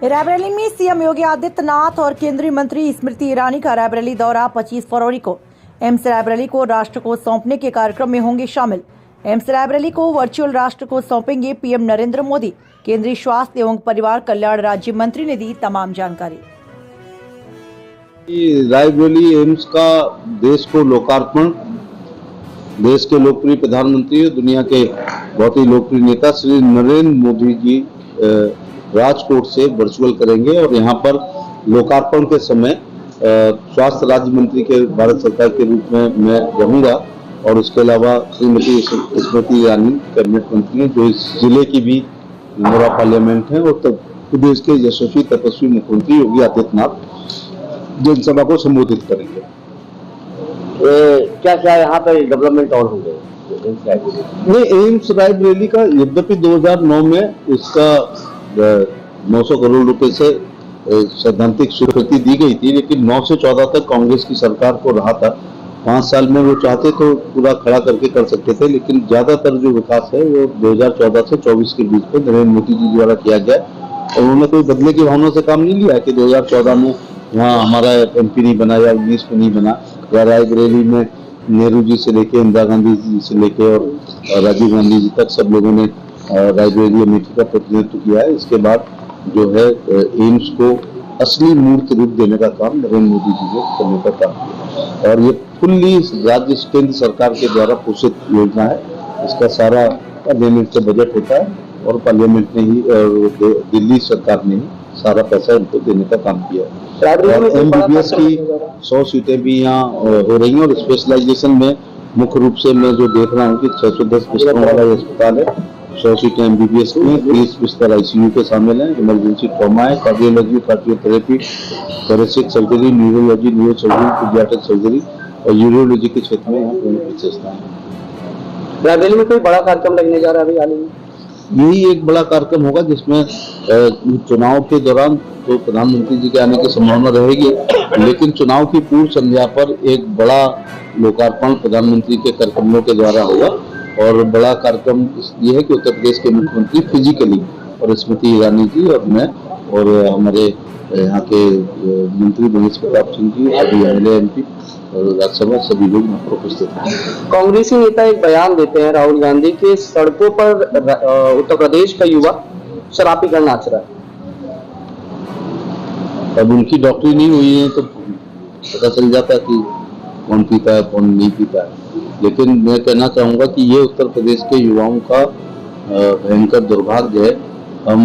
रायबरेली में सीएम योगी आदित्यनाथ और केंद्रीय मंत्री स्मृति ईरानी का रायबरेली दौरा 25 फरवरी को एम्स रायबरेली को राष्ट्र को सौंपने के कार्यक्रम में होंगे शामिल। एम्स रायबरेली को वर्चुअल राष्ट्र को सौंपेंगे पीएम नरेंद्र मोदी। केंद्रीय स्वास्थ्य एवं परिवार कल्याण राज्य मंत्री ने दी तमाम जानकारी। रायबरेली एम्स का देश को लोकार्पण देश के लोकप्रिय प्रधानमंत्री दुनिया के बहुत ही लोकप्रिय नेता श्री नरेंद्र मोदी जी राजकोट से वर्चुअल करेंगे और यहाँ पर लोकार्पण के समय स्वास्थ्य राज्य मंत्री के भारत सरकार के रूप में मैं रहूंगा और उसके अलावा श्रीमती स्मृति ईरानी कैबिनेट मंत्री जो इस जिले की भी मेंबर ऑफ पार्लियामेंट है और प्रदेश के यशस्वी तपस्वी मुख्यमंत्री योगी आदित्यनाथ जनसभा को संबोधित करेंगे। क्या क्या यहाँ पर डेवलपमेंट और होंगे? नहीं, एम्स रायबरेली का यद्यपि 2009 में इसका 900 करोड़ रुपए से सैद्धांतिक स्वीकृति दी गई थी, लेकिन 9 से 14 तक कांग्रेस की सरकार को रहा था। 5 साल में वो चाहते तो पूरा खड़ा करके कर सकते थे, लेकिन ज्यादातर जो विकास है वो 2014 से 24 के बीच में नरेंद्र मोदी जी द्वारा किया गया और उन्होंने कोई बदले की भावना से काम नहीं लिया कि 2014 में वहाँ हमारा एमपी नहीं बना या 19 में नहीं बना या रायबरेली में नेहरू जी से लेके इंदिरा गांधी जी से लेके और राजीव गांधी जी तक सब लोगों ने रायबरेली अमेठी का प्रतिनिधित्व किया है। इसके बाद जो है एम्स को असली मूर्त रूप देने का काम नरेंद्र मोदी जी ने करने का काम किया और ये फुल्ली राज्य केंद्र सरकार के द्वारा पोषित योजना है। इसका सारा पार्लियामेंट से बजट होता है और पार्लियामेंट ने ही दिल्ली सरकार ने ही सारा पैसा इनको देने का काम किया है। एमबीबीएस की 100 सीटें भी यहाँ हो रही हैं और स्पेशलाइजेशन में मुख्य रूप से मैं जो देख रहा हूँ कि 610 बिस्तरों वाला अस्पताल है, 100 सीटें एमबीबीएस में, 30 बिस्तर आईसीयू के शामिल हैं, इमरजेंसी ट्रॉमा है, cardiology, cardiotherapy, thoracic surgery, neurology, neuro surgery, paediatric surgery और यूरोलॉजी के क्षेत्र में यहाँ प्रमुख विशेषताएं हैं। रायबरेली में कोई बड़ा कार्यक्रम लगने जा रहा है अभी हाल ही? यही एक बड़ा कार्यक्रम होगा जिसमें चुनाव के दौरान तो प्रधानमंत्री जी के आने की संभावना रहेगी, लेकिन चुनाव की पूर्व संध्या पर एक बड़ा लोकार्पण प्रधानमंत्री के कार्यक्रमों के द्वारा होगा और बड़ा कार्यक्रम ये है कि उत्तर प्रदेश के मुख्यमंत्री फिजिकली और स्मृति ईरानी जी और मैं और हमारे यहाँ के मंत्री महेश प्रताप सिंह जी, अभी एमएलए एमपी और राज्यसभा सभी लोग यहाँ पर उपस्थित हैं। कांग्रेसी नेता एक बयान देते हैं राहुल गांधी के सड़कों पर उत्तर प्रदेश का युवा शराबी कर नाच रहा है। अब उनकी डॉक्टरी नहीं हुई है तो पता चल जाता कि कौन पीता है कौन नहीं पीता है, लेकिन मैं कहना चाहूँगा कि ये उत्तर प्रदेश के युवाओं का भयंकर दुर्भाग्य है। हम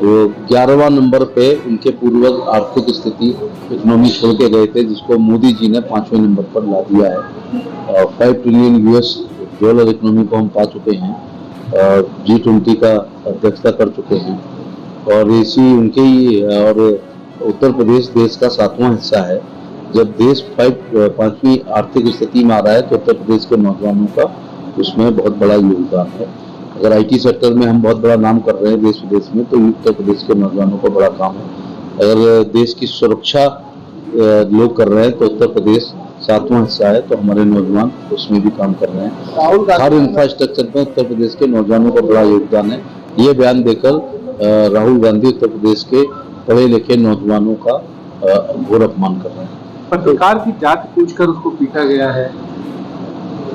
11वां नंबर पे उनके पूर्वज आर्थिक स्थिति इकोनॉमी छोड़ के गए थे, जिसको मोदी जी ने 5वें नंबर पर ला दिया है। 5 ट्रिलियन यूएस डॉलर इकोनॉमी को हम पा चुके हैं, G20 का अध्यक्षता कर चुके हैं और इसी उनके ही और उत्तर प्रदेश देश का 7वां हिस्सा है। जब देश 5वीं आर्थिक स्थिति में आ रहा है तो उत्तर प्रदेश के नौजवानों का उसमें बहुत बड़ा योगदान है। अगर आईटी सेक्टर में हम बहुत बड़ा नाम कर रहे हैं देश विदेश में तो उत्तर प्रदेश के नौजवानों का बड़ा काम है। अगर देश की सुरक्षा लोग कर रहे हैं तो उत्तर प्रदेश 7वां हिस्सा है, तो हमारे नौजवान उसमें भी काम कर रहे हैं। हर इंफ्रास्ट्रक्चर में उत्तर प्रदेश के नौजवानों का बड़ा योगदान है। ये बयान देकर राहुल गांधी उत्तर प्रदेश के पढ़े लिखे नौजवानों का घोर अपमान कर रहे हैं। पत्रकार की जाति पूछकर उसको पीटा गया है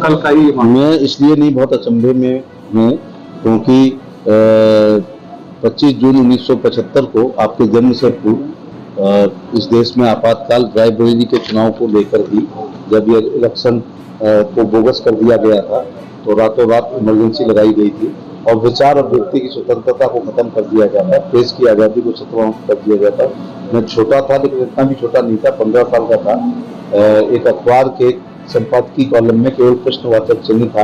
कल का ही। मैं इसलिए नहीं बहुत अचंभे में हूँ क्योंकि 25 जून 1975 को आपके जन्म से पूर्व इस देश में आपातकाल रायबरेली के चुनाव को लेकर ही जब ये इलेक्शन को बोगस कर दिया गया था तो रातों रात इमरजेंसी लगाई गई थी और विचार और व्यक्ति की स्वतंत्रता को खत्म कर दिया गया था, प्रेस की आज़ादी को खत्म कर दिया गया था। मैं छोटा था लेकिन इतना भी छोटा नहीं था, 15 साल का था। एक अखबार के संपादकीय कॉलम में केवल प्रश्नवाचक चिन्ह था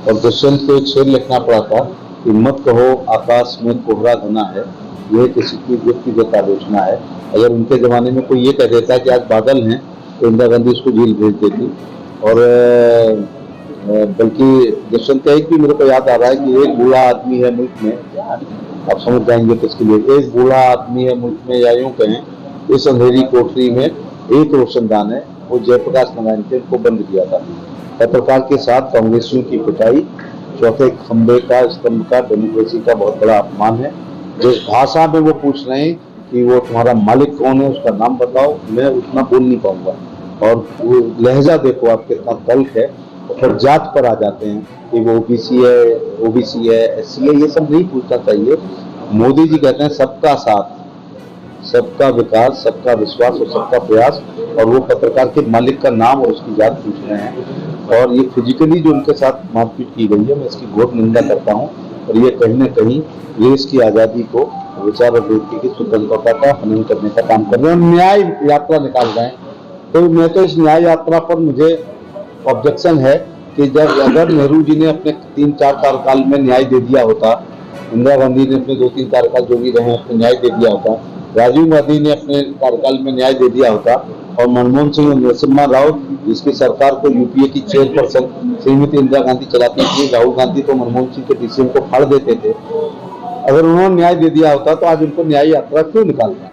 और दुष्यंत को एक शेर लिखना पड़ा था कि मत कहो आकाश में कोहरा घना है, यह किसी की व्यक्तिगत आलोचना है। अगर उनके जमाने में कोई ये कह देता कि आज बादल हैं तो इंदिरा गांधी उसको जेल भेज देती। और बल्कि दुष्यंत का एक भी मेरे को याद आ रहा है कि एक बूढ़ा आदमी है मुल्क में, आप समझ जाएंगे तो इसके लिए, एक बूढ़ा आदमी है मुल्क में या यूं कहें इस अंधेरी कोठरी में एक रोशनदान है, वो जयप्रकाश नारायण थे, को बंद किया था। पत्रकार के साथ कांग्रेसियों की पिटाई चौथे खंबे का स्तंभ का डेमोक्रेसी का बहुत बड़ा अपमान है। जिस भाषा में वो पूछ रहे हैं कि वो तुम्हारा मालिक कौन है, उसका नाम बताओ, मैं उतना बोल नहीं पाऊंगा। और वो लहजा देखो आप कितना तल्ख है। और फिर जात पर आ जाते हैं कि वो ओबीसी है, एससी है, ये सब नहीं पूछना चाहिए। मोदी जी कहते हैं सबका साथ, सबका विकास, सबका विश्वास और सबका प्रयास, और वो पत्रकार के मालिक का नाम और उसकी जात पूछ रहे हैं। और ये फिजिकली जो उनके साथ मारपीट की गई है, मैं इसकी घोर निंदा करता हूँ। और ये कहीं न कहीं देश की आज़ादी को, विचार और व्यक्ति की स्वतंत्रता का हनन करने का काम कर रहे हैं, न्याय यात्रा निकाल रहे हैं। तो मैं तो इस न्याय यात्रा पर मुझे ऑब्जेक्शन है कि जब अगर नेहरू जी ने अपने 3-4 कार्यकाल में न्याय दे दिया होता, इंदिरा गांधी ने अपने 2-3 कार्यकाल जो भी रहे अपने न्याय दे दिया होता, राजीव गांधी ने अपने कार्यकाल में न्याय दे दिया होता, और मनमोहन सिंह और नरसिम्हा राव, जिसकी सरकार को यूपीए की चेयरपर्सन श्रीमती इंदिरा गांधी चलाती थी, राहुल गांधी तो मनमोहन सिंह के डीसीएम को फाड़ देते थे। अगर उन्होंने न्याय दे दिया होता तो आज उनको न्याय यात्रा क्यों निकालना।